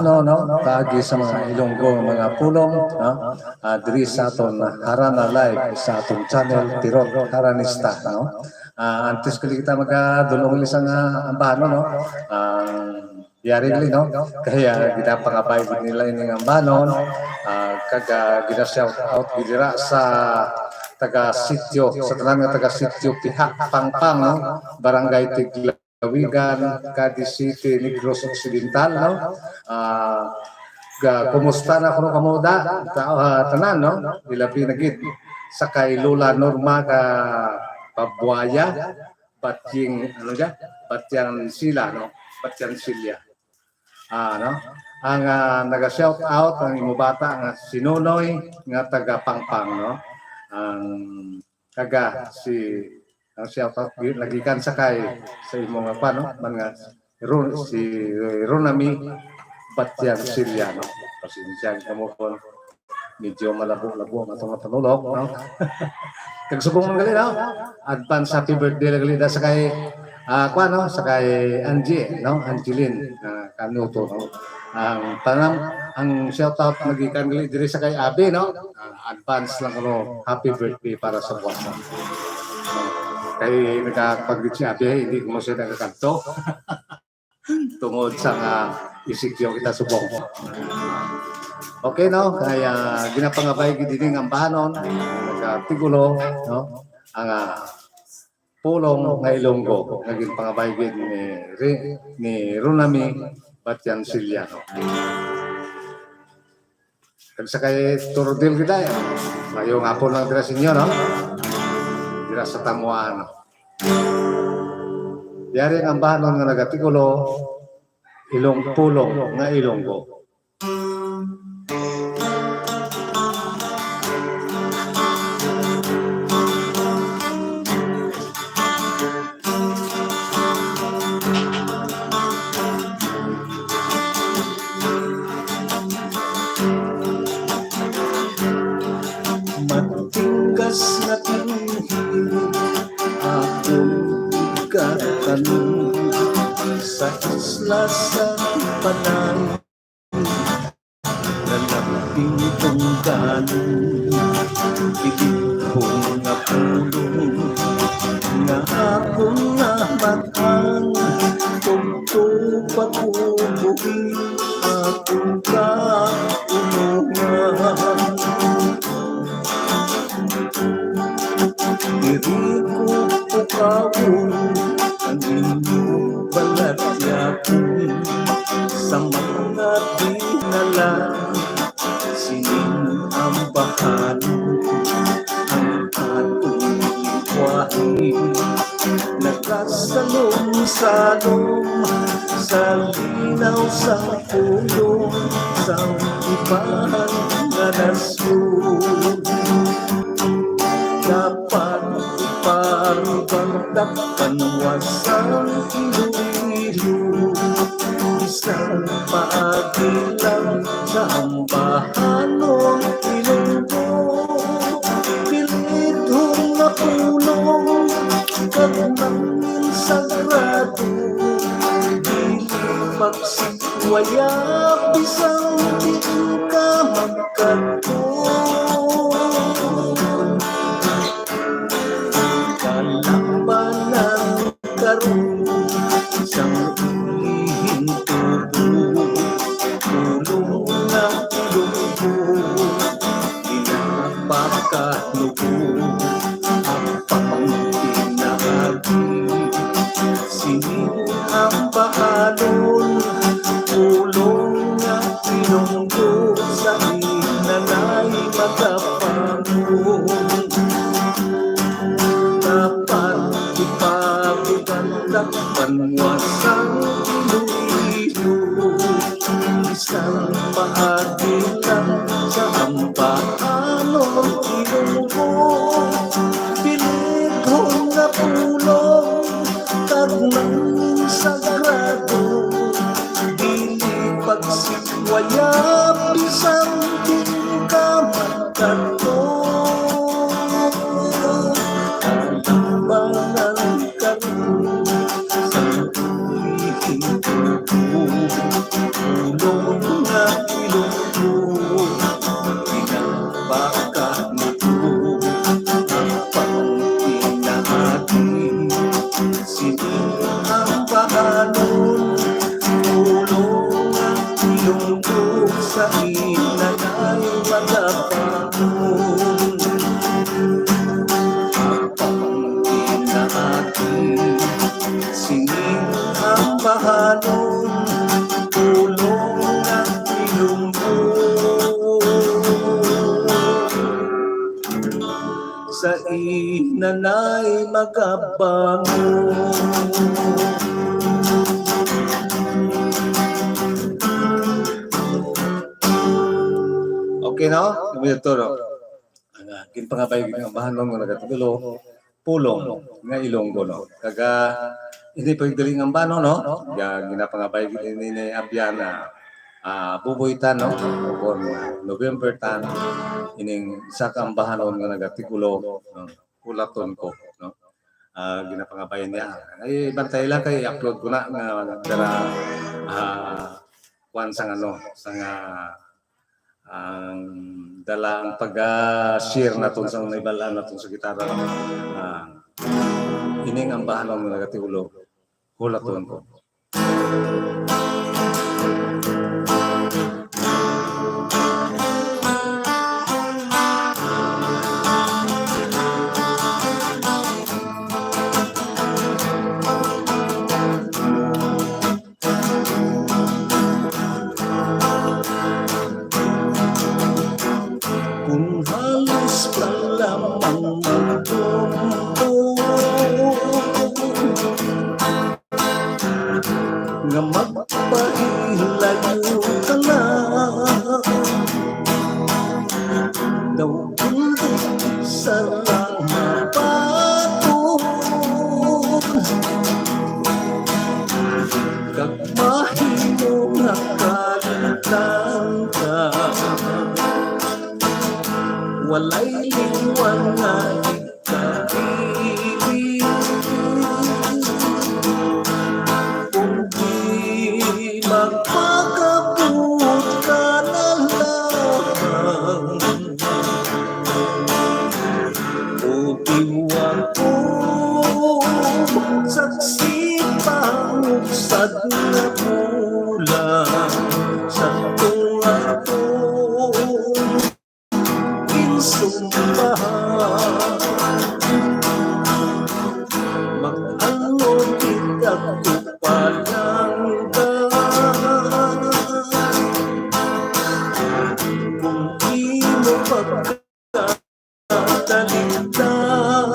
no, kaagi sa mga Ilonggo, mga pulong, no, diri sa aton Harana Live sa aton channel, Tirok Haranista, no. Antes kali kita magdulong isang ambano, no, yari gali, no, kaya kita pangabay nila ini ambanon, kaga gina shout out gidira sa taga sityo, sa tanan nga taga sityo Pihak Pangpang, no, Barangay Tiglawigan, Cadiz City, Negros Occidental, no. Kumusta na kuno kamuda tanan, no, ilabi na gid sa kay Lola Norma ka Pabuaya, Batyang ano ja, Batyang Sila, no, Batyang Silya, no, ang naga-shout out ang imong nga si Nonoy nga taga Pangpang, no, ang taga si ang shout out lagikan sa kay sa imong no, mga si Ronami Batyang Silya, no. Pasensya kamo po, medyo malabo-labo ang atong panulok, no. Kagsubong mga gali, no. Advance happy birthday gali da sa kay no, sa kay Angie, no, Angeline Kanuto, no. Ang tanang ang shout out magikan gali diri sa kay Abe, no. Advance lang ano, happy birthday para sa buwan. Kay nagkapaglit si Abe, hindi ko mo siya nagkakanto. Tungod sa isikyo kita subong. Okay, no, kaya ginapangabay gid din ang bahanon nagtigulo, no, ang pulong nga Ilonggo naging pangabay gid ni Runami Batyang Silya, no. Kag sa kay Turdil kita, mayo nga po lang dira sa inyo, no, dira sa Tamuan, no. Yari ang bahanon nga nagatigulo ilong pulong nga Ilonggo. Matigas na tinhilid akong ikatan sa isla sa panay, lalaping tunggan, pilit kong nga pulong, nga akong namatang, tugtog pagbubuhi, akong kaunungan. Diri ko pukawon ang inyong balat yakon sa mga dinala, sining ang bahano ang atong lingwahe, nakasalong-salong sa linaw sa pulong sa ibang nga nasyon. Dapat iparibagdak panwasang Iloilo, isang paagilang sa ambahanong Ilonggo. Pilitong na pulong kagnangin sagrado, dili magsikwaya bisang di ka magkato. Kalambanan karon isang ulihing tubo, pulong ng Ilonggo, pinapakanubo ang pangtinagi, sining ang bahanon, pulong ng Ilonggo sa inanay magapangon. Dapat ipagugandak panwasang Iloilo, isang bahagi lang sa ambahanong Ilonggo. Pilitong na pulong kagnangin sagrado, dili pagsikwaya bisang di ka magkato. Kalambanan karon sa ulihing tubo, pulong ilungkog sa inanay magapangon. Pamangkin na atin, sining ang bahanon, tulong at ilungkog sa inanay magapangon. Okay no? Ito no? Ginpangabay ng bahanon nga nagatulo pulong nga Ilonggo no. Kaga hindi pa daling ang bano no. Ya ginapangabay ni abyan na bubuitan no. Kon November 10 ining isa ka ang bahanon nga nagatikulo no. Pulaton ko no. Ginapangabayan niya. Ay bantay lang kay upload ko na nga dala kwan sang ano sang ang dalang pag-share naton sa naibalaan naton sa gitara ining ang bahanon nga nagatiulo hulaton ko. Kung halos pa lamang magtumpo nga magpahilayo ka na, daw kundi sa lamapaton kag mahimo nga kalitan ka. Walay liwan nga ikabili kung di magpakabot ka na lang o iwan ko saksi pangugsad na bulan sa tunga-tunga sumpahan mag-ano kita ko palanggan kung di mo pagkatalitan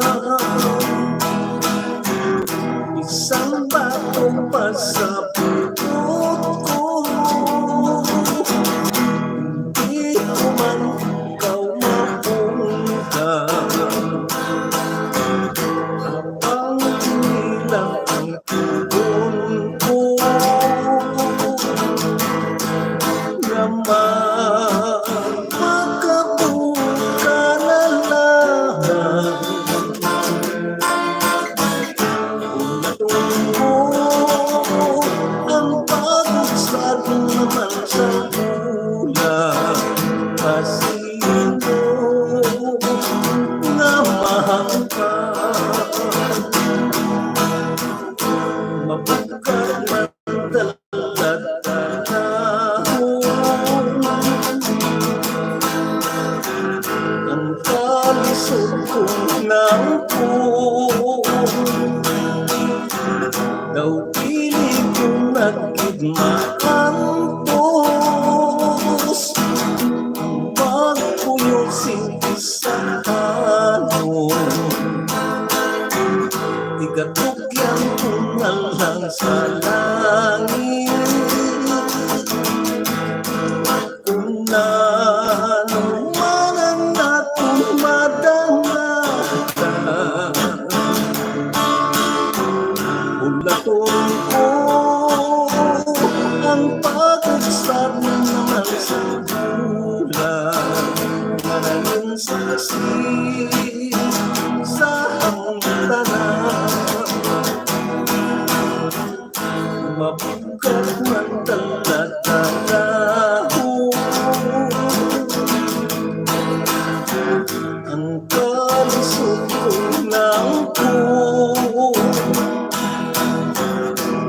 isang batong pa sa putot ko hindi ko man habang tinilang ang tugon ko naman magkabuka na lang kung natungo ang pagugsad naman sa ulan pasino nga mahangkan mapagkat madalat tanahon ang kalisod kong nangko daw pili kong nagigmaan tos pagpuyusin sa kanon igatugyan ko na lang sa langit kung naano man ang natong madangatan ulaton ko ang pag-ugsad naman sa bulan maraming saksi sa hangtanan mabukat man talataraho ang kalisod ko ng ko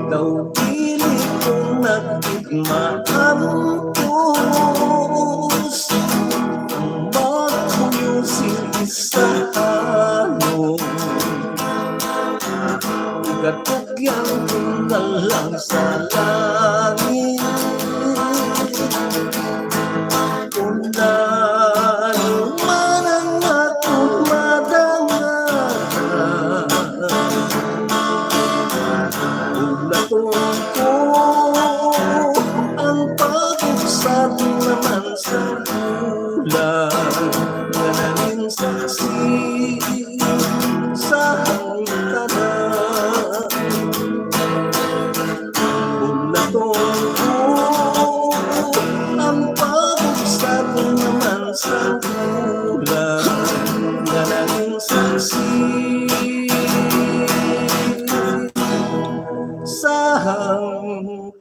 daw pili kong nagigmaan pulos magkuyusin sa ano Gatugyan ko na lang sa langit Kung ano man ang atong madangahan Ulatong ko ang pag-usap naman sa bulan Na naging saksi sa hangganan Ulatong ko ang pag-usap naman sa bulan Na naging saksi sa hangganan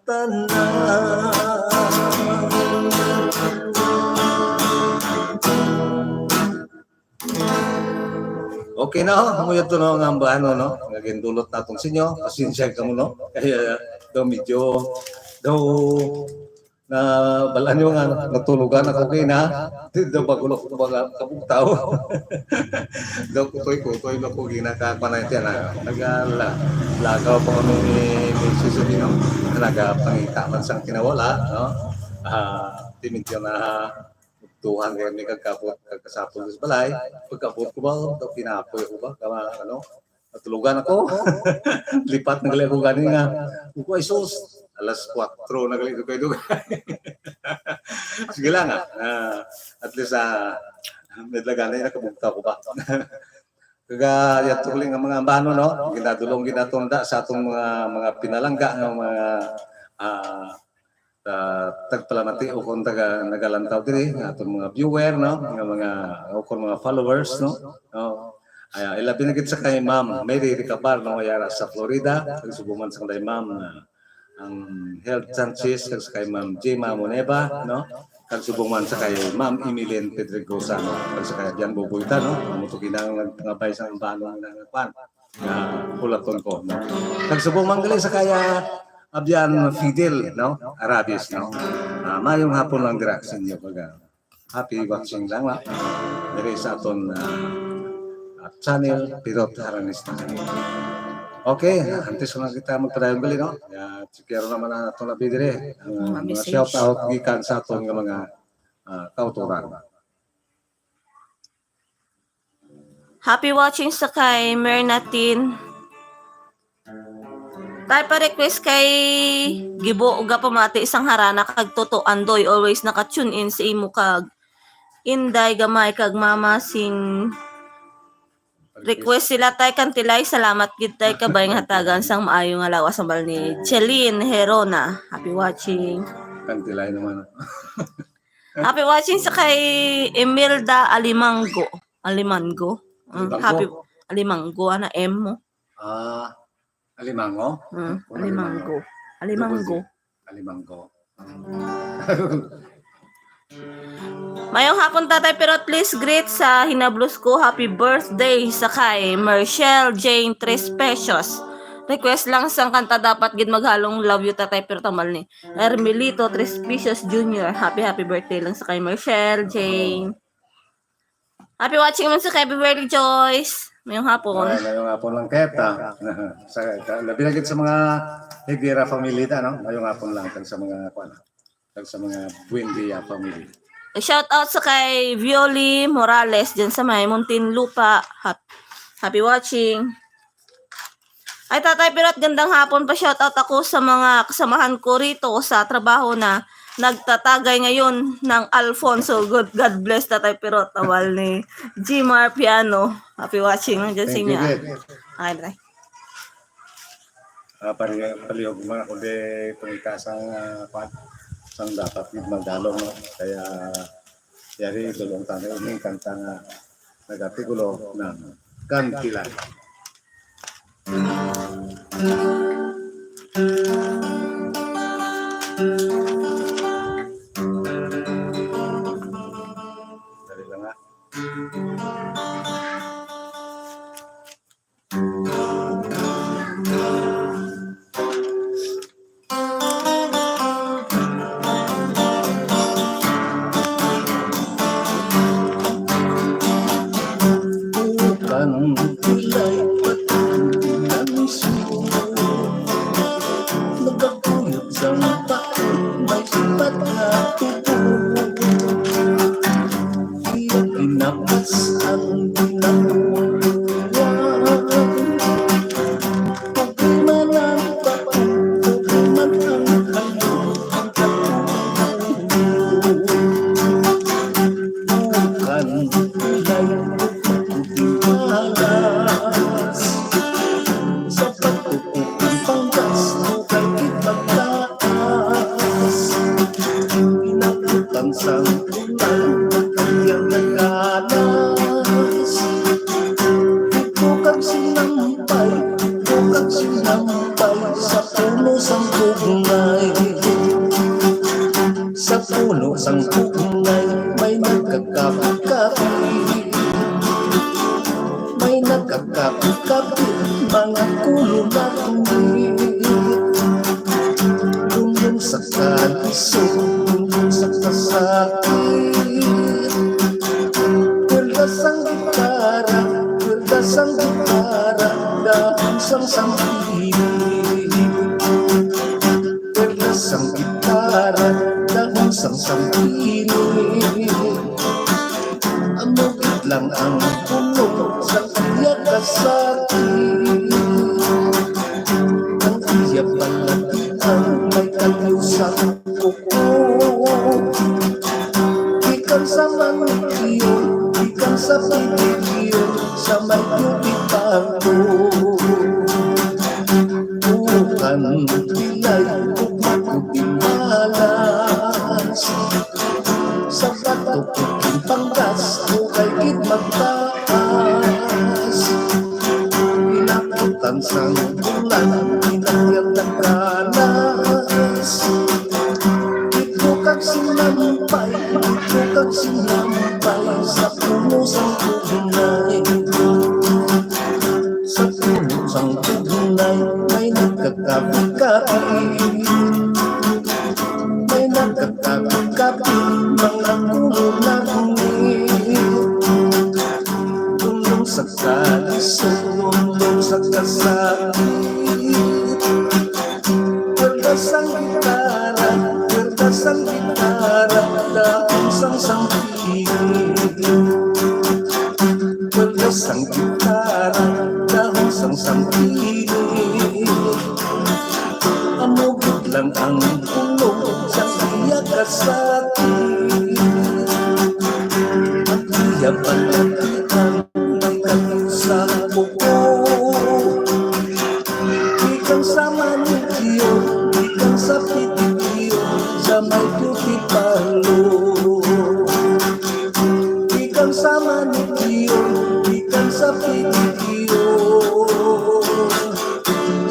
Okay na ho, nguyot to no ang ano no, naging dulot natong sinyo, pasensya ka mo no. Kaya daw medyo daw na balaan nyo nga natulugan ako kayo na daw bagulo ko mga kabugtaw. Daw kutoy na ko ginakakuha na yan naglagaw pa kami ni Susie no, nagapangitaman sang kinawala no. Timid yun na tuhan kayo may kagkapot, kagkasapon sa balay. Pagkapot ko ba, ito pinapoy ko ba, kama ano, natulugan ako. Lipat na gali ako ganin nga. Uko ay sus, alas 4 na gali ko kayo dugay. Sige lang at least medlagan na nakabugta ko ba. Kaga yatuling ang mga bano no, ginadulong ginatunda sa atong mga pinalangga ng mga tagpalamati o kung nagalantaw diri nga atong mga viewer no nga mga o kung mga followers no ay ilabi na gid sa kay Ma'am Mary Ricabar no yara sa Florida kag subuman sa kay Ma'am ang Health Sanchez kag sa kay Ma'am Jema Moneva no kag subuman sa kay Ma'am Emilien Pedregosa no kag sa kay Jan Boboita no amo to kinang ngabay sa bano nga kwan pulaton ko no kag subuman gali sa kaya Abyan Fidel, no? Arabis, no? Mayong hapon lang dira sa inyo. Happy watching lang, no? Dari sa aton channel, Pirot Haranista. Okay, antes ko lang kita magpadayon bali, no? Sikero naman na itong labi dire. Mga shout-out gikan sa aton nga mga kauturan. Happy watching sa kay Mernatin. Tayo pa request kay Gibo uga pamati isang harana kag Toto Andoy always naka-tune in sa imo kag Inday gamay kag Mama sing request sila tay kantilay salamat gid tay kabay nga hatagan sang maayo nga lawas ang bal ni Cheline Herona. Happy watching. Kantilay naman. Happy watching sa kay Emilda Alimango. Happy Alimango ana M mo. Alimango? Alimango. Mayong hapon tatay pero please greet sa hinablos ko happy birthday sa kay Marshall Jane 3 pesos. Request lang sang kanta dapat gid maghalong love you tatay pero tamal ni Hermelito 3 pesos Junior. Happy birthday lang sa kay Marshall Jane. Happy watching man sa kay Beverly Joyce. Mayong hapon. Mayong hapon lang keta. Labi na gid sa mga Higuera family no? Mayong hapon lang kag sa mga Buendia family. Shout out sa kay Violi Morales dyan sa may Muntinlupa. Happy watching. Ay tatay Pirot, gandang hapon pa shout out ako sa mga kasamahan ko rito sa trabaho na nagtatagay ngayon ng Alfonso. God bless tatay Pirot. Awal ni Gmar Piano. Happy watching lang dyan sa inyo. Ay, bye. Palihog mga kundi pangikasang sang dapat magdalong no? Kaya yari dulong tanay uning kanta nga nagatigulo ng Kantilay. Dali lang nga. tansang ulan iyang naganas. Bukag sinampay sa puno sang kugnay. Sa puno sang kugnay may nagkakapi-kapi. May nagkakapi-kapi mga kulunakni. Lungon sa kalisod, lungon sa kasakit. Perdas ang gitara, dahil sang sampilit. Perdas ang gitara, dahil sang sampilit. Amugit lang ang puno sa iyak kasakit. Ang iyak palatian may kalyo sa kuko. Ikan sa manikyo, ikan sa pitikyo, sa may yupitago. Bukan bilay, bukmakuting malas. Sa bato kuting panggas, bukay kit magtaas. Pinakutan sang bulan, pinakyang nagkanas. Bukag sinampay sa puno sang kugnay. Sa puno sang kugnay may nagkakapi-kapi. May nagkakapi-kapi mga kulunakni. Tulong sa kalisod, tulong sa kasakit. Perdas ang gitara, dahil sang sampilit. Perdas ang gitara, dahil sang sampilit. Amugit lang ang puno sa iyak kasakit. At iyak palatian may kalyo sa kuko. Ikan sa manikyo, ikan sa pitikyo, sa may putipalo. Ikan sa manikyo, ikan sa pitikyo,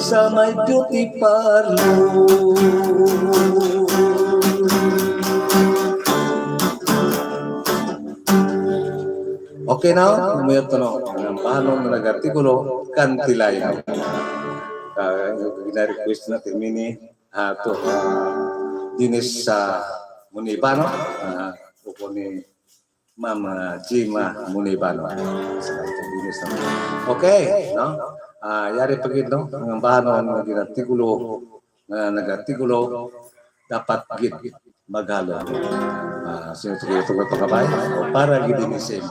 sa may beauty parlor. Okay now, lumayot to no. Ang paano na nag-artikulo, kantilay. Gina-request natin mini to dinis sa Munibano. Upo ni Ma'am Jima Munibano. Okay, no? Yari pagid no, ang paano na nag-artikulo, dapat gid maghalo. Sino ito kabay? O para gid ni Sem.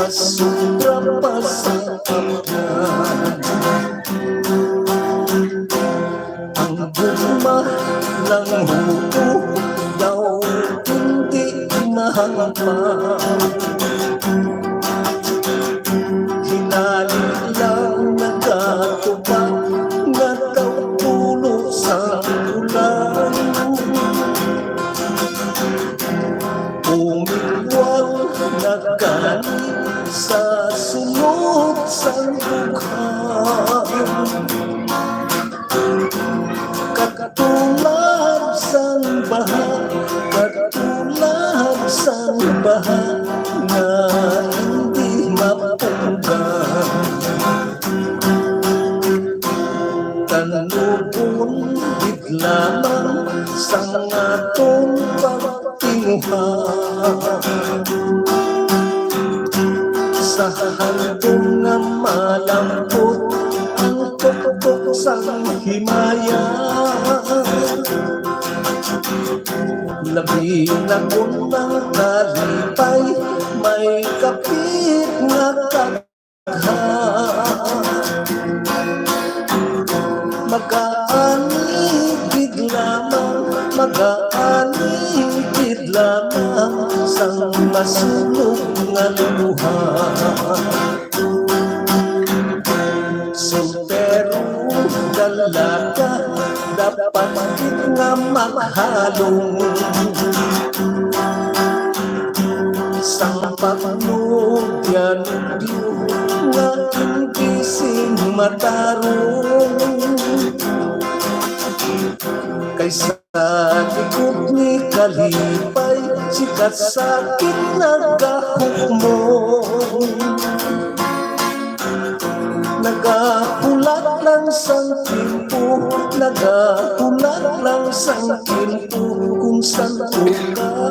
Masubra pa sa kapyan. Ang guma ng huko daw hindi mahampan. Hinali lang nagkatubang na daw pulo sa ulan. Umiwal na ganit sa sunod sang bukhan. Katulad sang baha, kasintahan na hindi mapunggan. Kanupon lamang sa atong pagtinguhan. Sa handong nga malampot ang tuktok sa himaya. Labi na kung ang kalipay, may kapit nga kaghan. Mag-aanigid lamang, mag-aanigid lamang sang masunog nga luha. Soltero dalaga, dapat nga maghalong sang pagnugyan nga gising matarong. Kaysa likod ni kalipay, sikat sakit nagahukmong. Nagahulat lang sang timpo, nagahulat lang sang timpo, kung saan ko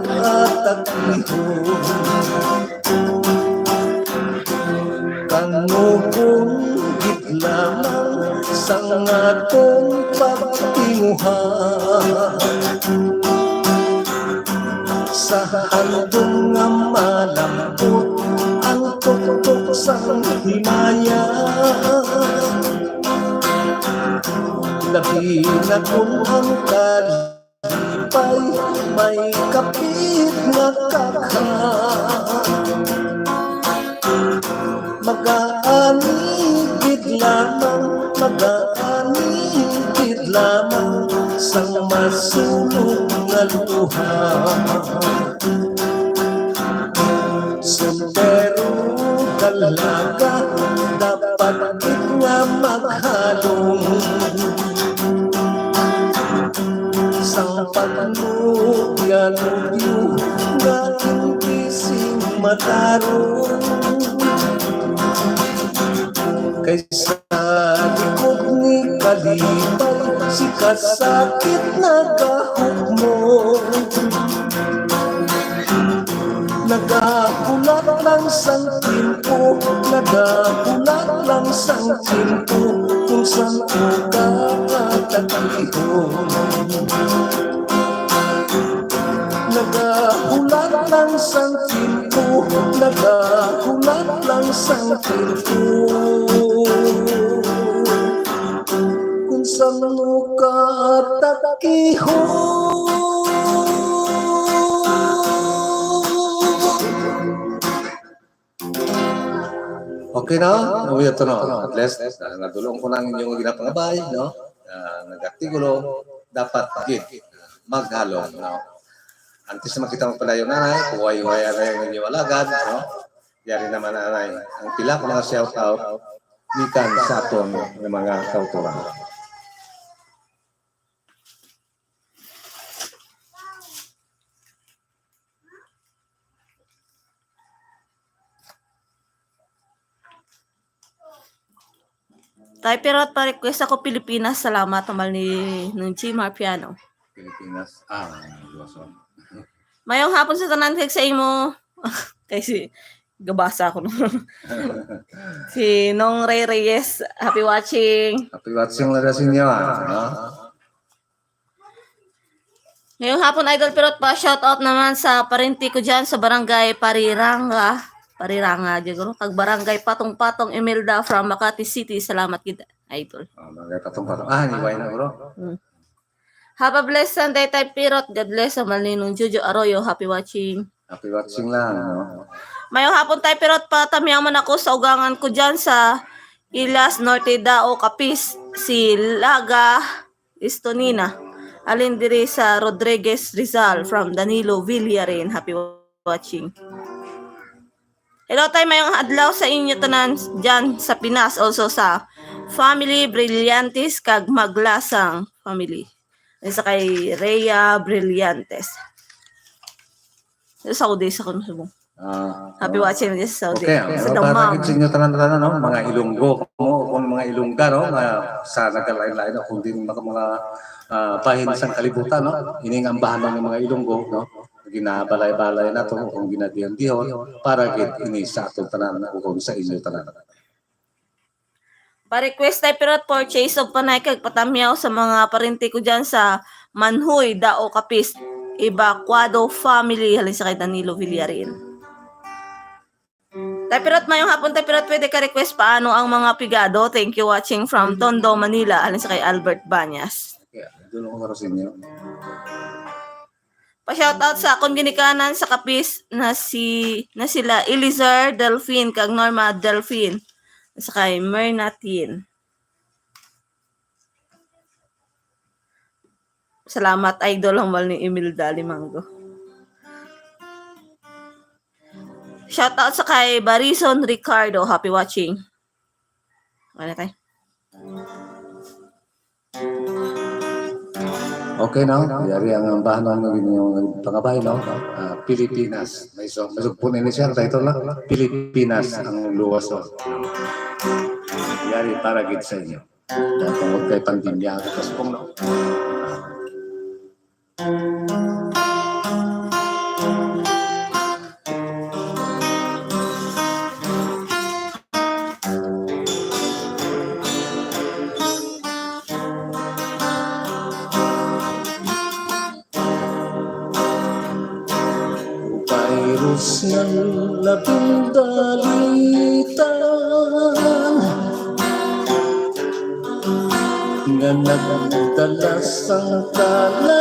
kataglihon. Kanupon lamang sang atong pagtinguhan. Sa handong nga malampot ang tuktok sang himaya. Labi na kung ang kalipay, may kapit nga kaghan. Mag-aanigid lamang, mag-aanigid lamang sang masunog nga luha. Soltero dalaga, dapat nga maghalong sang pagnugyan nga gising matarong. Kaysa likod ni kalipay, sikat sakit nagahukmong. Nagahulat lang sang timpo, nagahulat lang sang timpo, kung saan ko kataglihon. Nagahulat lang sang timpo, nagahulat lang sang timpo, kung saan mo kataglihon. Okay na? Nawiyot to no? At least, natulong ko ng inyong ginapangabay, no? Nag-artikulo, dapat maghalong, no? Antes na makita mo pala yung nanay, kuway-kuway na yung inyong alagad, no? Yari naman nanay. Ang pila ko mga shout-out, mikan sa aton ng mga kauturan. Tay pero at pa-request ako Pilipinas. Salamat naman ni Nunchi Marpiano. Pilipinas, Luzon. Mayong hapon sa tanan kay sa imo. Kasi gabasa ako no. Si Nong Ray Reyes, happy watching. Happy watching lang sa inyo, no? Ngayong hapon idol pero pa shout out naman sa parenti ko diyan sa barangay Pariranga. Pariranga siguro kag barangay Patong-Patong Imelda from Makati City. Salamat kita idol. Barangay Patong-Patong. Niway na bro. Have a blessed Sunday Tay Pirot. God bless sa Malninong Jojo Arroyo. Happy watching. Happy watching lang, no? Mayong hapon Tay Pirot, patamiyan man ako sa ugangan ko diyan sa Ilas Norte Dao Capiz, si Laga Estonina. Alin diri sa Rodriguez Rizal from Danilo Villarin. Happy watching. Hello tayo mayong adlaw sa inyo tanan dyan sa Pinas, also sa Family Brillantes kag Maglasang Family. Sa kay Rhea Brillantes. Sa Saudi sa kuno. Happy watching dyan sa Saudi. Okay, Sa para Damam. sa inyo tanan-tanan, no? Mga Ilonggo, kung mga Ilongga, no? Sa nagkalain-lain, no? Kung din mga bahin sa kalibutan, no? Ining ambahan ng mga Ilonggo, no? Ginabalay-balay na to, kung ginadiyan-diyon, para ini sa atong tanan, kung sa inyo tanan. Pa-request tayo pero purchase of panay kag patamyaw sa mga parente ko dyan sa Manhuy, Dao, Kapis, Evacuado Family, halin sa kay Danilo Villarin. Tayo pero mayong hapon tayo pero pwede ka request paano ang mga pigado. Thank you watching from Tondo, Manila, halin sa kay Albert Banyas. Yeah, doon ako sa inyo. Pa-shoutout sa akong ginikanan sa Kapis na sila Elizar Delphine kag Norma Delphine sa kay Mernatin. Salamat idol ang ni Imelda Limango. Shoutout sa kay Barison Ricardo. Happy watching. Okay na tayo. Okay, no? Yari ang ambahan ng yung pangabay, no? Pilipinas. May sugpunin ni siya, title na, Pilipinas ang luwas, no? Yari para gid sa inyo. Dahil tungkol kay pandemya, tapos kung no? Virus ng labindalitan nga nagdala sang kalalatan.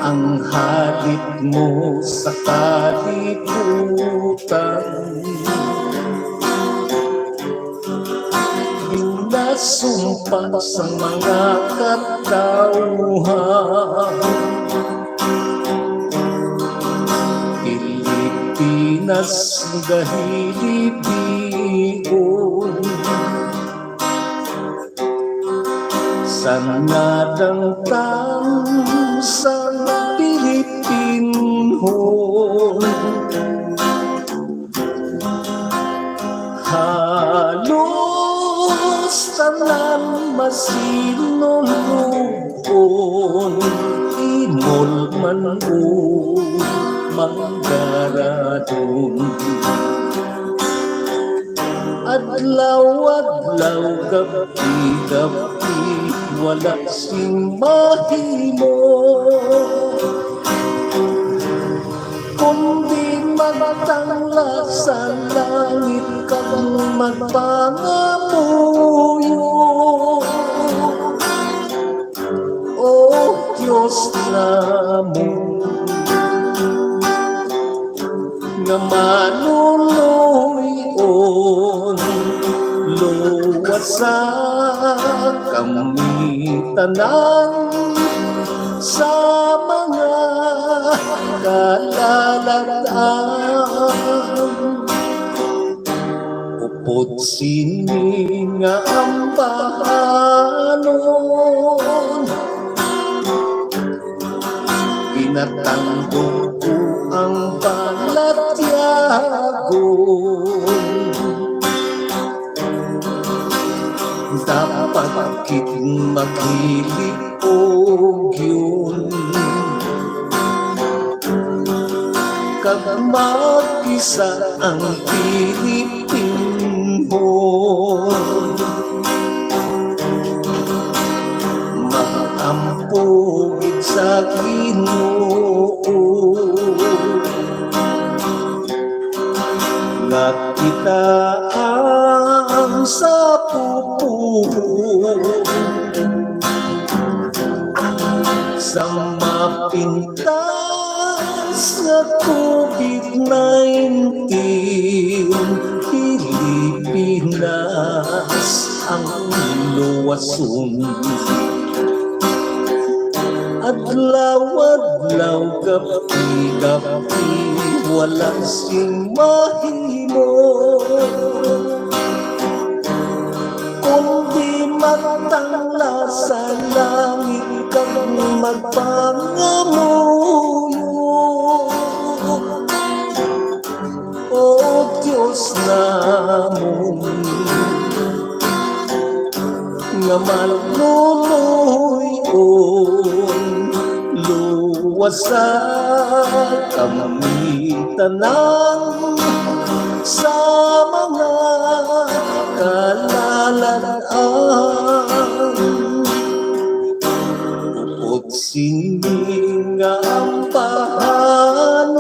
Ang halit mo sa kalibutan, binasumpa sa mga katauhan. Pilipinas dahil ibigon, sanadang sa Pilipinhon. Halos tanan masinulubon, imol man o manggaradon. Adlaw-adlaw, gabi-gabi, wala sing mahimo, kundi magtangla sa langit kang magpangamuyo. O Diyos namo, nga manunuyon, luwas sa kami tanan sa mga kalalatan. Upod sini nga ambahanon, pinatanggo ko ang palatyagon. Dapat kit maghilig og yun, kag mag-isa ang Pilipinhon. Maampugid sa Ginoo nga kita ang sa pupuhon, sa mapintas nga COVID-19. Pilipinas ang luwason, adlaw-adlaw, gabi-gabi, wala sing mahimo, kundi magtangla sa langit kang magpangamuyo. O Diyos namon, nga maluluyon, luwas sa kami tanang sa mga kalalaan. Upot sining nga ang pahanon,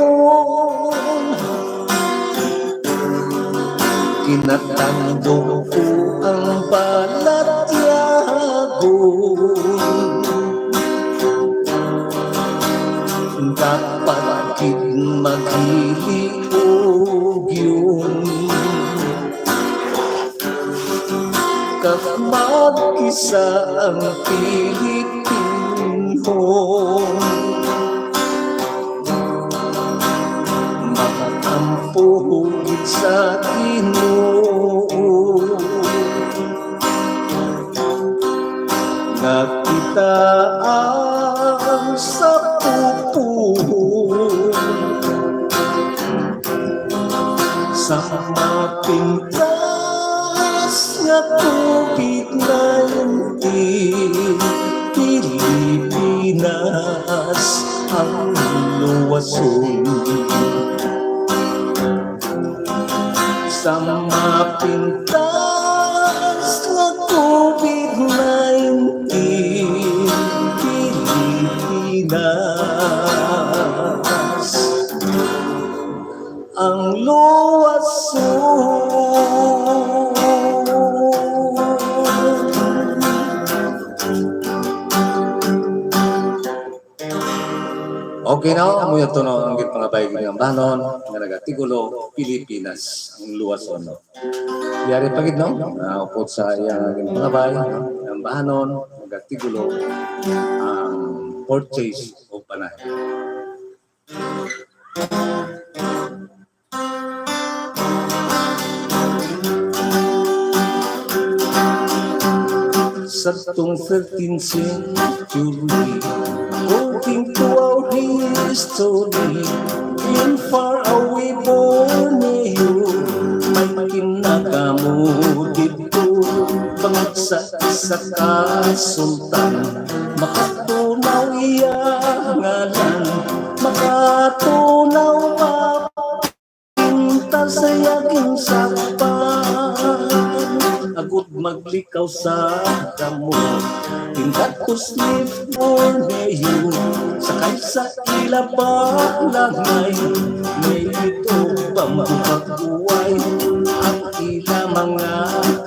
kinatandong ko ang palatyagon. Dapat kid maghiliog yun, mag-isa ang Pilipino. Makatampuhugit sa Ginoo, na kita ang sa pupuho sa mapintas nga COVID-19. Pilipinas ang luwason sa mapintas nga COVID-19. Pilipinas ang luwason. Okay na, amoy ito no, ang mga baiging ng banon, nga nagatigulo, Pilipinas, ang luwason. Yari pagid no, upot sa iyang mga baiging ng banon, nagatigulo, ang purchase o panay. Sa tong 13th century, according to our history, in far away Borneo, may kinagamo dito, bangag sa isa ka sultan. Makatunaw iya ngalan, makatunaw mapinta sa yaking sapan. Agud maglikaw sa damo, tindatos live Borneo, sakay sa ilabang-langay, may ito pambubuhay ang ila mga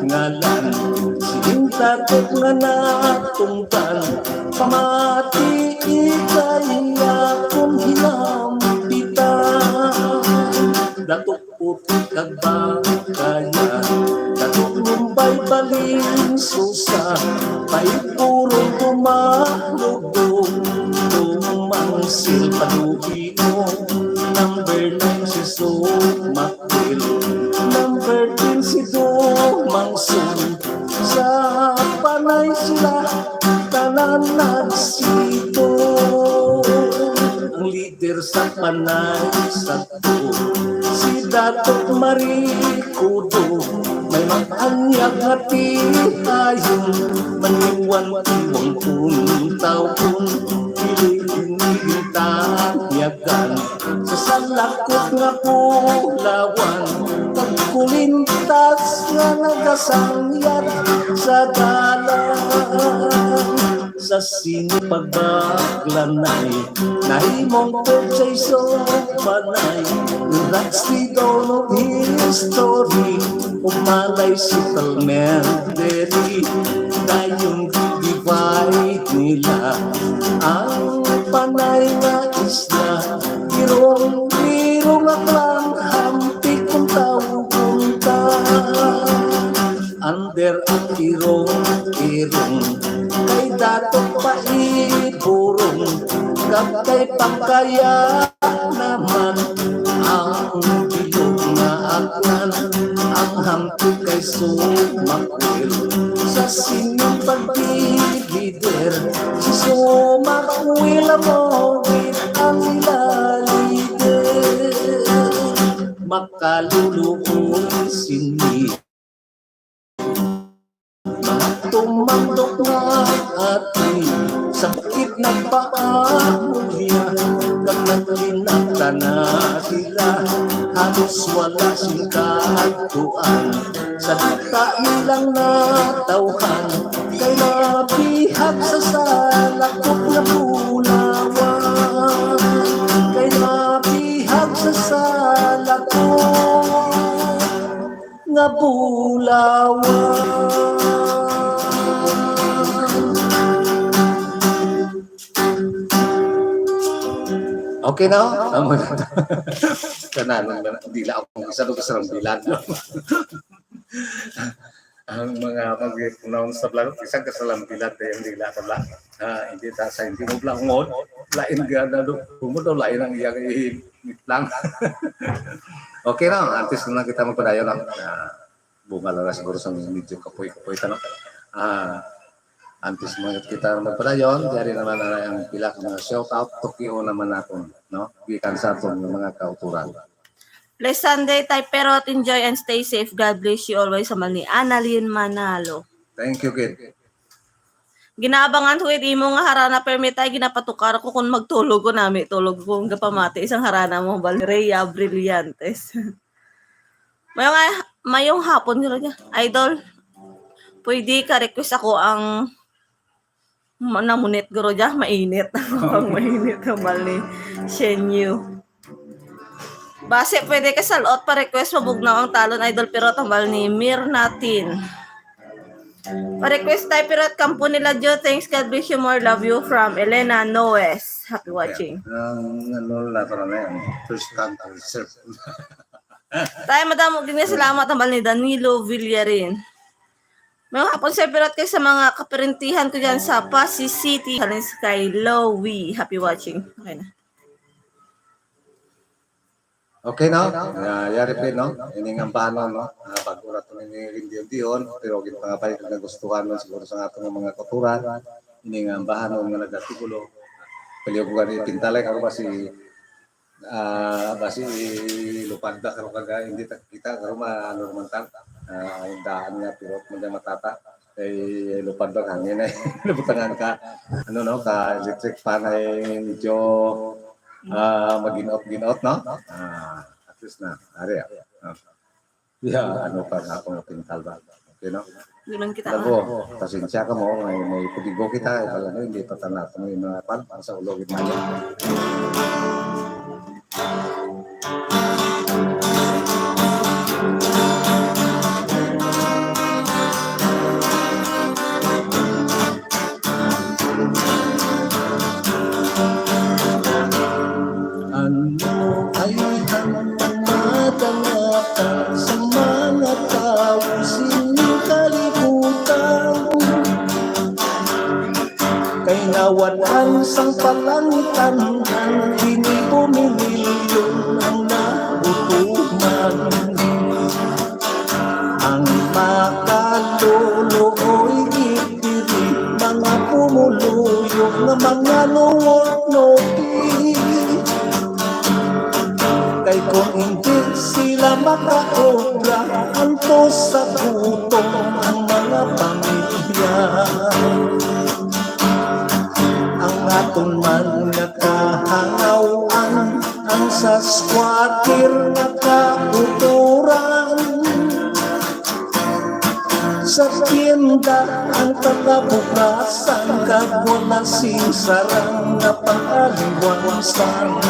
ngalan. Sinintatot nga natungtan, pamati ikay akong hinampitan. Datok puti kagbakaya, datok lumbay baling susa, pa'y purong tumalugong, tumangsil paluhino. Number 9 si Sumakil, number 10 si Dumangsun, sa panay sila tanan nagsito. Ang leader sa panay sa to, si Dato Maricudo, may mag-anyag nga tihayon, maniwan-iwang puntaw-pun, piling-iling-tanyagan, sa salakot nga pulawan, pagkulintas nga nagasangyat sa dalan. Sa sinipagbaaglanay, nahimong purchase o panay. That's the dawn of history, umalay si Talmenderi. Dayong divide nila ang panay nga isla. Irong-irong aklang hampik kung tawag-punta. Under ang irong-irong, kay datot paipurong, kapkay pangkaya naman ang bilog na aklan. Ang hampik kay Sumakil, sa sinumpag lider, si Sumakil wila mo with ang ilaligid. Makaluluoy sini tumandok na ati sa bukid nagpaamulya pag naglinata na sila halos wala singkatuan sa dita nilang natawhan kay nabihag sa salakot na bulawan kay nabihag sa salakot nga bulawan. Okay na? Tama na. Kanan, dila ako. Isa doon sa bilan. Ang mga mag-pronounce sa blaro, isang kasalang bilan tayo yung dila sa blaro. Hindi ta sa hindi mo lang ngon. Lain ka na doon. Pumuto, lain ang iyang lang. Okay na. Artist na kita magpadayo lang. Bunga lang na siguro sa medyo kapoy-kapoy tanong. Antes mga kita magpadayon, dari naman na ang pila ka mga shout out, Tokyo naman natin, no? Gikan sa atong mga kauturan. Bless Sunday, Tay Perot, enjoy and stay safe. God bless you always sa ni Annalyn Manalo. Thank you, kid. Ginaabangan huwit imo nga harana permit ay ginapatukar ko kung magtulog ko nami. Tulog ko nga pamati isang harana mo. Rhea Brillantes. Mayong hapon nila niya. Idol, pwede ka request ako ang namunit guro dyan, mainit. Mainit ang mali. Shenyu. Base, pwede ka salot pa request mabugnaw ang talon idol pero tambal ni Mir natin. Pa-request tayo pero at kampo nila Jo. Thanks, God bless you more. Love you from Elena Noes. Happy watching. Ano lato na yan? First come, first serve. Tayo madamo din salamat tambal ni Danilo Villarin. May hapon sir pero at kayo sa mga kaperintihan ko dyan sa Pasig City. Halins kay Lowy. Happy watching. Okay na. Okay na? Yari pa no? Ining ang paano, no? Pag-urat ko ni Rindion, pero gitpangapay kung nagustuhan mo siguro sa atong mga kulturan. Ining ang bahano nga nag-artikulo. Paliw ko gani pintalay karo ba si Lupanda karo kaga hindi kita karo manormantan. Ang daan nga pero mga matata ay Lupanda hangin ay lubutangan ka ano no ka electric fan ay medyo mag-ginot no? At least na ari yeah ano pa nga akong pintal ba okay no? Hindi man kita. Labo, pasensya ka mo, may pudigo kita, alam mo, hindi pa tanat mo yung mga pan, sa ulogin mo yan. Ano ay handang madangatan sa mga tao sining kalibutan kay nawalan sang palangitan ang binibumilyon ang nautuman ang makaluluoy gitiri mga pumuluyog na mga luwot-nopi kay kung hindi sila makaobra anto sa gutom ang mga pamilya ang aton man nakahangawan ang sa squatter nakauturan sa tienda ang tagabukasan kagwala sinsarang na pangaliwasan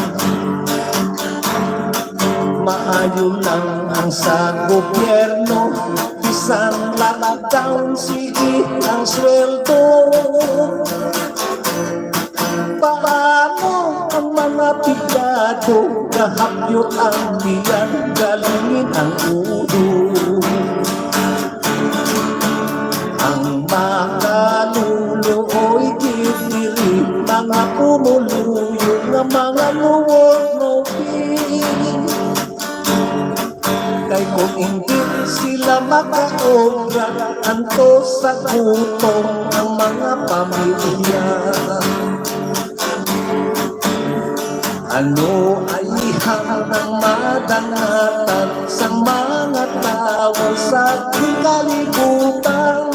maayo lang ang sa gobyerno isang lockdown sige ang sweldo paano ang mga pigado kahabyot ang biyan galingin ang ulo ang makaluluoy gitiri mga kumuluyog na mga luwot-nopi kay kung hindi sila makaobra anto sa gutom ang mga pamilya Ano ay hanggang madangatan sa mga tao sa kalibutan?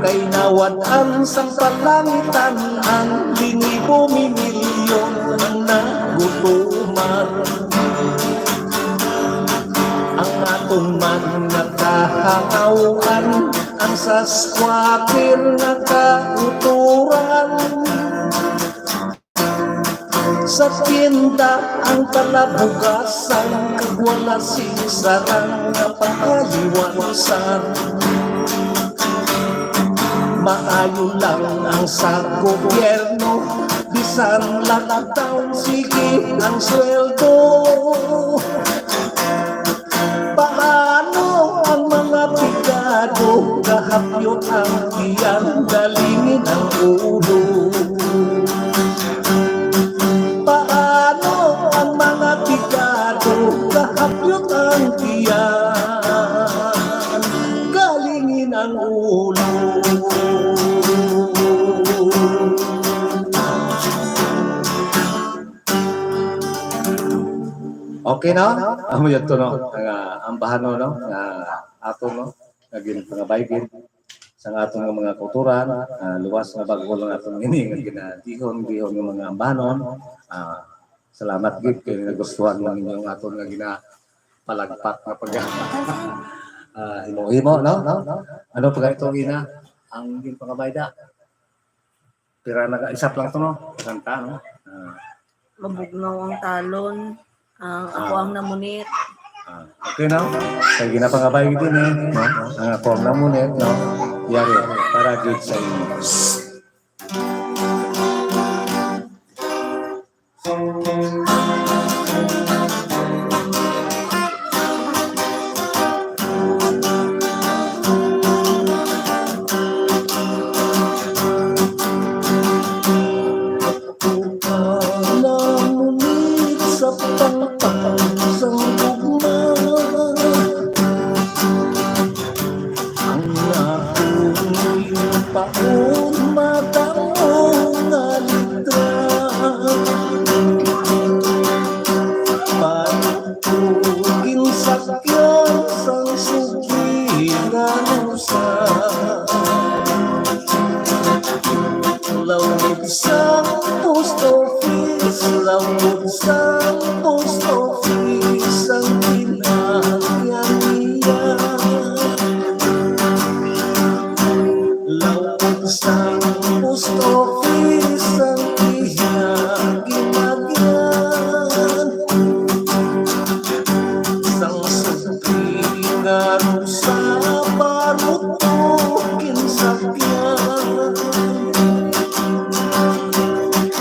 Kay nawatan sang palangitan ang linibo milyon na gutuman. Ang aton man nakahangawan, ang sa squatter nakauturan. Sa tinda ang palabugasan, kag wala singsarang napakaliwansan. Maayo lang ang sa gobyerno, bisan lockdown, sige ang sweldo. Paano ang mga pigado, kahapyot ang tiyan, dalingin ang ulo? Paano ang mga pigado, kahapyot ang tiyan, galingin ang ulo? Okay na? Amo yato no. Ang bahano no nga ato no naging pangabaygin sa atong mga kulturan, luwas nga bago lang atong ini nga ginadihon ng mga ambanon. Salamat gid kay nagustuhan mo ninyong aton nga ginapalagpak nga pag himo-himo no. Ano pag ito gina ang gin pangabayda? Pira nag-isap lang to no. Kanta no. Mabugnaw ang talon. Ang ako ang namunit. Okay na. Kaya ginapangabay din no? Ang ako ang namunit, no? Yari, para gid sa inyo. Namunit sa pangpasang tugma, ang nakong paon mataong alitra. Panutugin sakyan sang sugiran usa, lawag sang post office, lawag sang post office ang pinagyan niya. Lawag sang post office ang pinagyan, sang sugiran sa parutukin sakyan.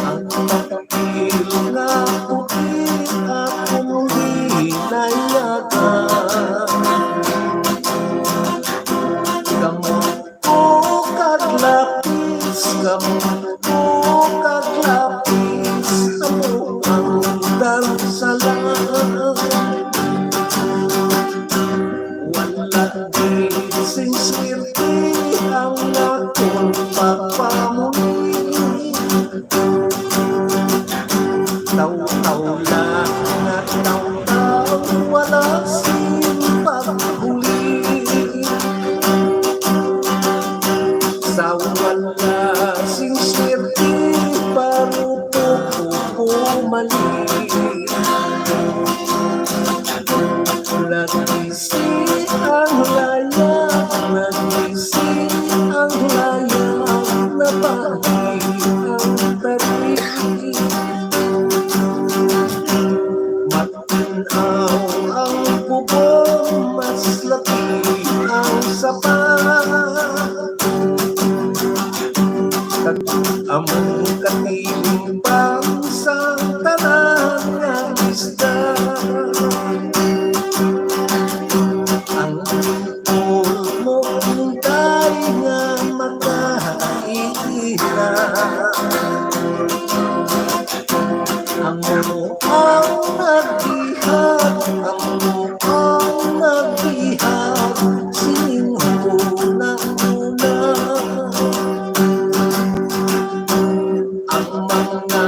Ang papakil na puti akong hinayagan, gamot ko kaglapis, gamot ko kaglapis, amo ang dansalan. Wala gising swerte ang akong papamuli, taw-taw lang na taw-taw, wala simpaghuli. Sa wala sing swerte, paruto ko bumalik. Nag-isip ang layak, nag-isip ang layak, nabalik ang tarik. Matinaw ang bubong, mas laki ang sapat. Among katilimbang sa tanan nga isda, ang lingkol mo hintay nga makaihira. Ang mo ang naghihag, ang mo ang naghihag, siningho ng una. Ang mga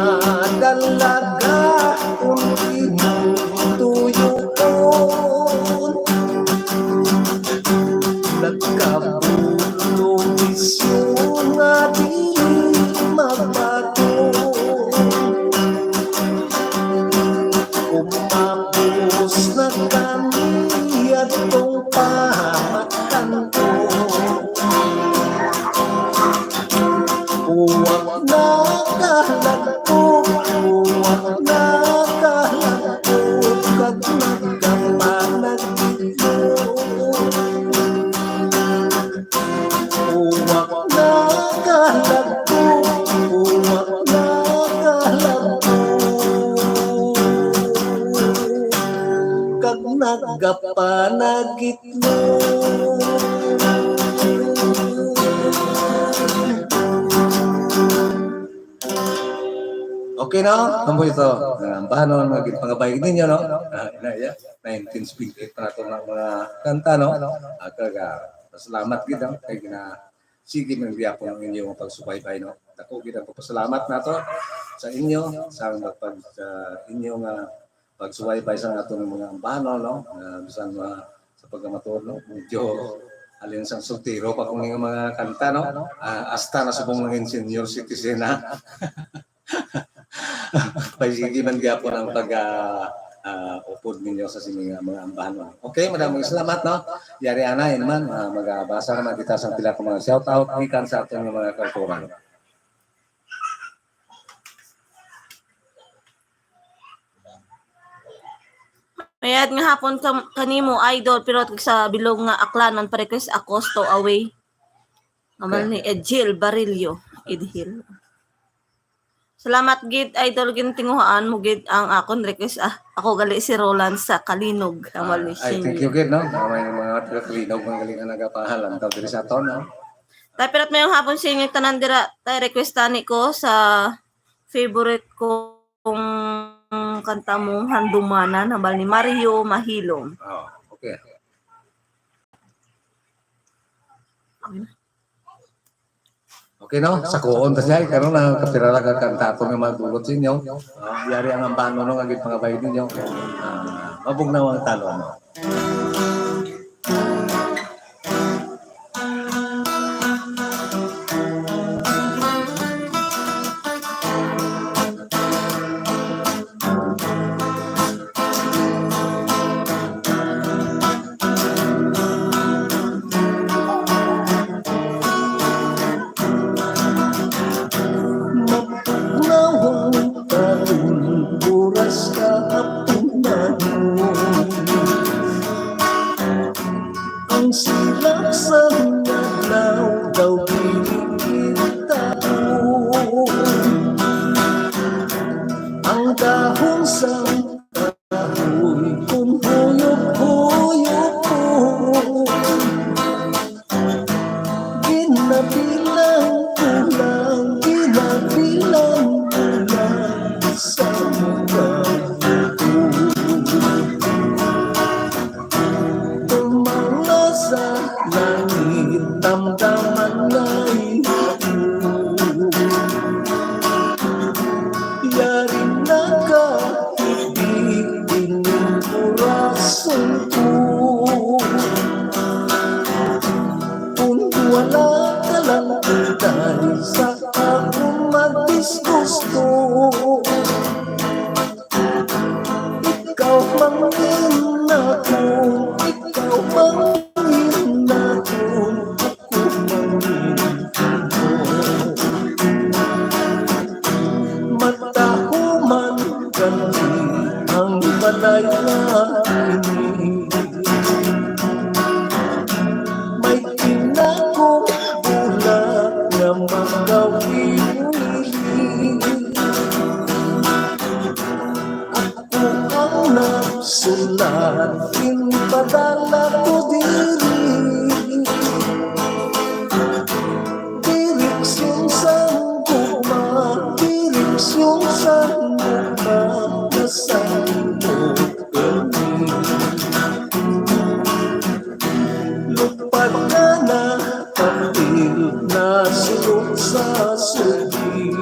nakalagpo, uwak nakalagpo, kag nagkapanagito. Uwak nakalagpo, uwak nakalagpo, kag nagkapanagito. Okay no? Kamu ito. Bahanon, mga pangabayag ninyo, no? Inaya, 1958 na ito ng mga kanta, no? Salamat gid no? Kay sige man biya po ng inyong pagsubaybay, no? Ako gid ang pasalamat na to sa inyo, sa inyong pagsubaybay sa atong mga bahanon, no? Bisan sa pagamatur, no? Medyo alin sang soltero pa kung mga kanta, no? Hasta na subong ng senior citizen, ha? Pagsige man gyapon ang upod ninyo sa mga ambahan. Okay, maraming salamat, no? Yari ana man magabasa naman kita sa pila ko mga shout out ikan sa atong mga kalturan. Mayad nga hapon kanimo idol pero sa bilog nga aklanon pa-request ako stow away. Amal ni Edgil Barillo, Edhil. Salamat gid idol gintinguhaan mo gid ang akon request ako gali si Roland sa Kalinog amal ni Ay, thank you gid, no? May mga Kalinog mga galing na nagapahalan taw diri sa aton, no? Tay pirat mayong hapon sa inyo tanan dira tay requestani ko sa favorite kong kanta mong Handumanan amal ni Mario Mahilom. Oh, okay. Okay, no? Sa kuon ta siya karon na kapirala ka kanta ko nga magdulot sa inyo. Yari ang ambano no nga gid pangabayad ninyo. Mabugnaw ang talo, no? Ang silak sa naglaw daw kita. Ang dahon sa kahoy kung huyok-huyok ko. Ginabilang ko lang sa mukha ko. Sa langit damdaman ay yari nakahibig ining orason ko. Kung wala ka lang dahil sa akong magdisgusto, ikaw mangin ako, ikaw mangin matahuman kami ang balay na ini. May tinakong bulag na magawin. Ako ang nagsulat, padala ko diri. Direksyon sa gugma, direksyon sa gugma, nasa imo kami. Lupad ka na, papil na sulok sa sugi.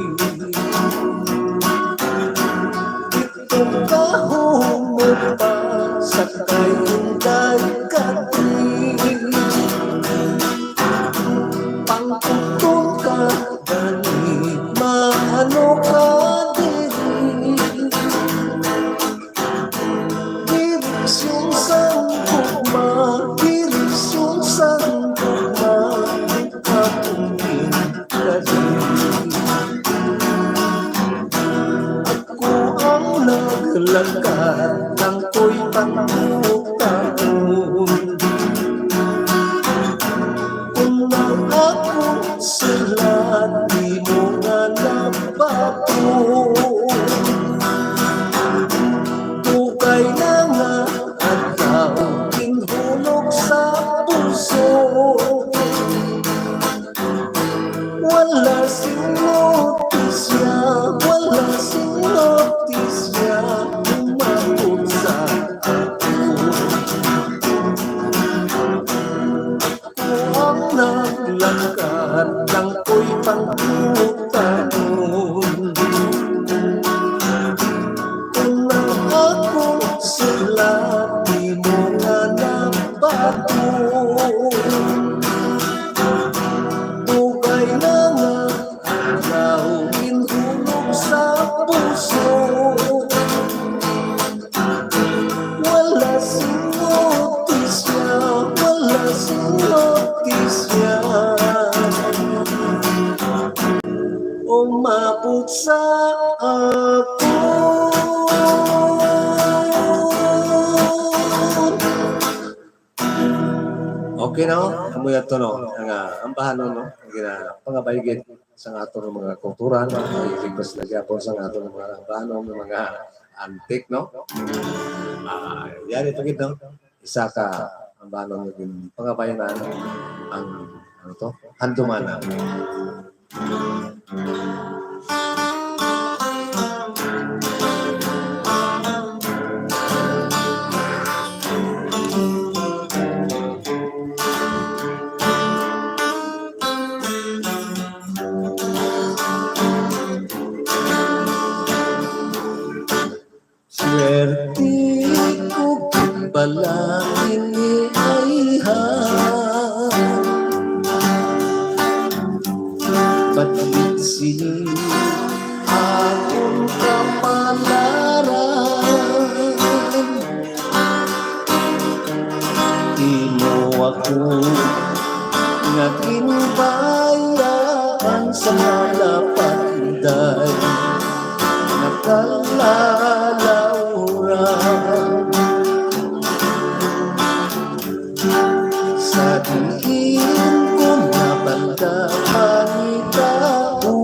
Itong kahong mo pa sa kayong dagkati. Pangkutong ka, dali, maano ka diri. Direksyon sa gugma, direksyon sa gugma, akong ka diri. langkat lang ko'y pangutahon. Kung ako sila di mo nga nabato, tukay na nga at tao kinhulog sa puso. Wala sing notisya, wala sing notisya, umabot sa ako. Ako ang naglangkad lang ko'y pangutahon. Kung ako sila di mo nga nabato, tukay na nga araw hinulog sa puso. Wala sing notisya, wala sing notisya, umabot sa ako. Okay no? Amoy ato no? Ang bahanon no? Ang pangabaygit sa ato ng mga kultura, no? Ay request na gyapon sa ato ng mga bahanon, ng mga antik no? Yan ito gid no? Isa ka ang bahanon ng pangabayanan ang ano to? Handumana. Swerte ko balain ni Ayhan, ba't sini akong kapalaran. Di mo ako naging bayan sa malapanday, nakalalauran. Sa diin ko nabanda manitao,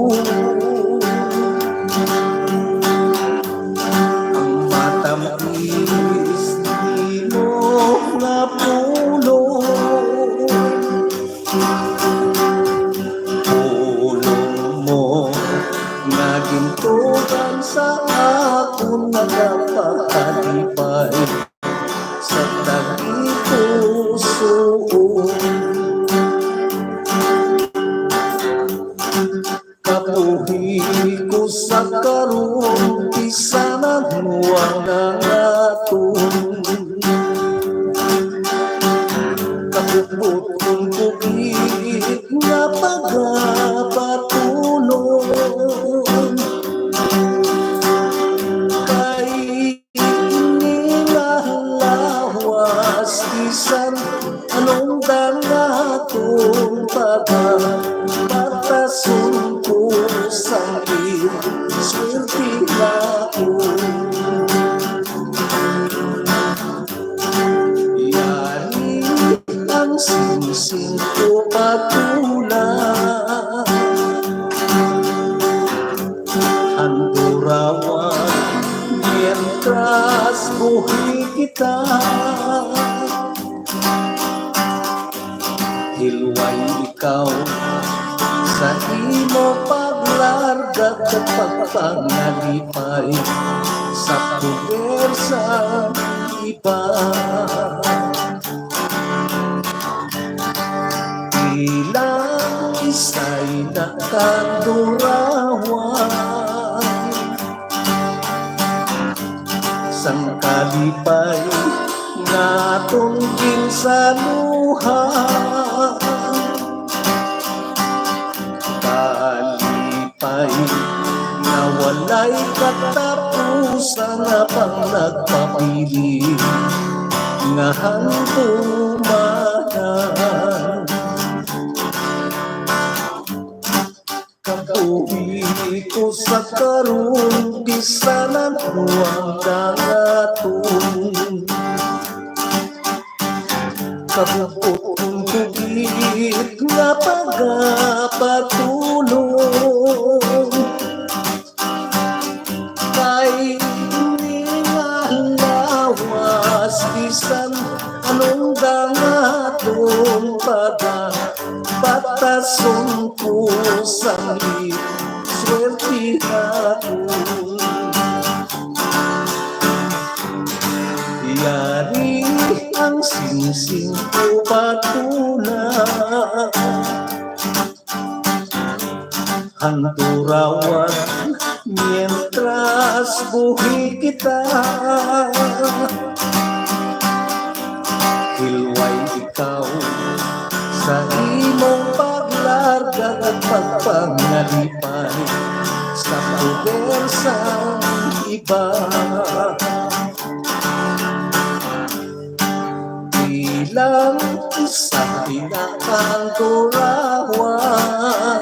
ang matamis di mo napulo. Pulong mo naging tugan sa ako, nagapakadipay sa tagi-puso. Kapuhi ko sa karon, di sana mo ang nangatun. Kapupot kong bukit na pagapatulong, kay inilalawas isan anong dangatong pagapatasun ko sa swerte na ko. Yani ang singsing ko patulang, andurawan mientras buhay kita. Hilway ikaw sa imo paglarga at pagpangalipay sa puwer sa iba. Ilang isa'y nakadurawan, sang kalipay nga tungging sa luha. Kalipay na walay katapusan na pang nagpapili nga handumanan. kabuhi ko sa karon bisanan mo ang dangaton kabukot kong bugit nga pagapatulong kay ningalawas bisan anong dangaton batason ko sa swerte ako yari ang singsing ko patuna hanturawan mientras buhi kita hilway ikaw sa imong paglarga at pagpangalipay sa poder sa iba bilang isang pinakangkurawan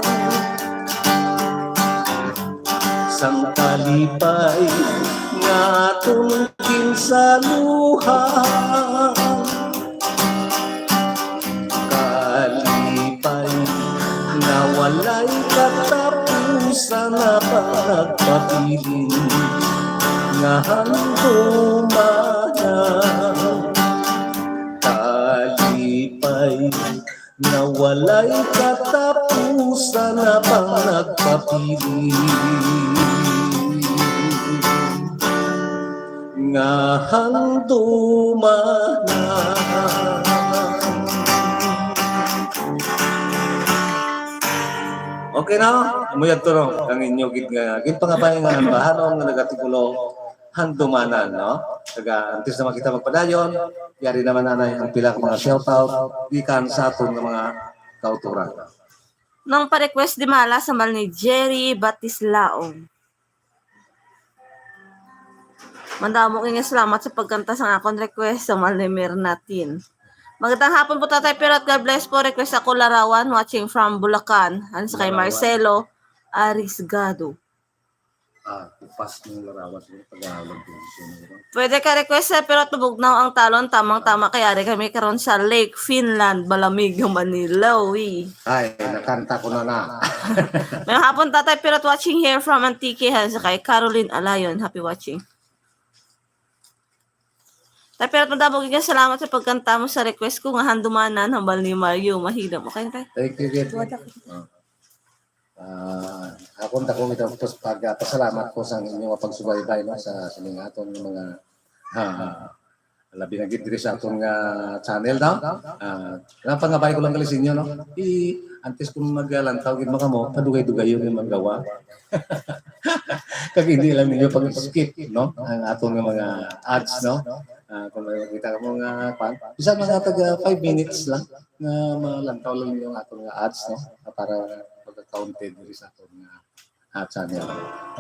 sang kalipay nga tungkin sa luha kalipay na walay katapusan na pagpapilin nga handumanan kalipay na walay katapusan na pang nagpapili nga handumanan. Okay na? Amuyag to no? Ang inyo ginpangabayan nga ng bahanom nga nagatikulo handumanan, no? Taga antes na makita magpadayon, yari naman nanay ang pila ka mga shoutout gikan sa aton nga mga kauturan. Nang pa-request di mala sa mal ni Jerry Batislaong. Mandamo kay nga salamat sa pagkanta sa akong request sa mal ni Mirnatin. Magandang hapon po Tatay Pirot, God bless po. Request ako larawan watching from Bulacan. Ano sa kay Marcelo Arisgado. Pas ng larawan sa Tagalog. Pwede ka request sa Pirot Bugnaw ang talon. Tamang-tama kaya rin kami karon sa Lake Finland, Balamig, Manila. Ay, nakanta ko na. Mayroong hapon Tatay Pirot watching here from Antique. Ano sa kay Caroline Alayon. Happy watching. Tatay Pirot, madabog ka salamat sa pagkanta mo sa request ko nga handumanan hambal ni Mario. Mahirap. Okay na tayo? Thank you, Git. Ako ito pagpasalamat ko sa inyong pagsubaybay no, sa siningaton ng mga labi na gid diri sa atong channel daw. Napangabay ko lang gali sa inyo no. Antes kung maglantaw gid makamo, padugay-dugayon yung magawa. Kag hindi lang ninyo pag-skip no ang atong mga ads no. Kung makita mo nga bisa mga taga 5 minutes lang na malantaw lang yung atong ads no para pagka-counted diri sa atong channel.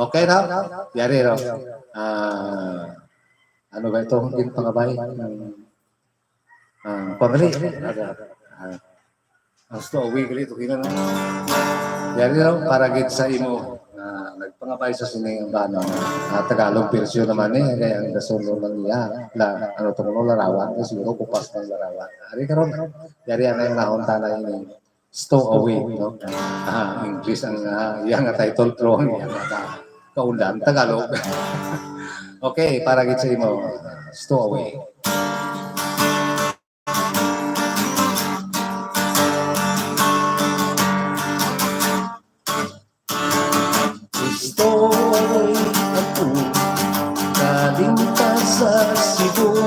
Okay na? Yari raw. Ano ba ito? Hindi pangabay. Pamali. Gusto, weekly ito kina na. Yari raw, para git sa imo. Nagpangabay sa sining bano. Tagalog version naman eh. Kaya ang dasunod lang niya. Ano ito mo larawan. Kasi siguro kupas ng larawan. Ari karon. Yari yan na yung nahunta na yun. Stowaway. No? English ang yang title pro. Yang kaundan. Tagalog. Okay, para git sa imo. Stowaway. Stowaway ako. Galing pa sa Cebu.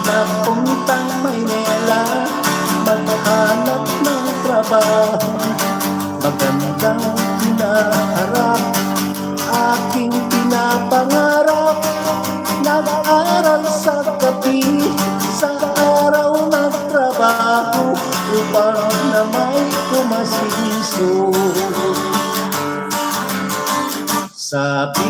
Napuntang Maynila. Maghanap ng trabaho. Magandang hinaharap. Aking pinapangarap. Nag-aral sa gabi. Sa araw nagtrabaho. Upang na may kumasiso. Sabi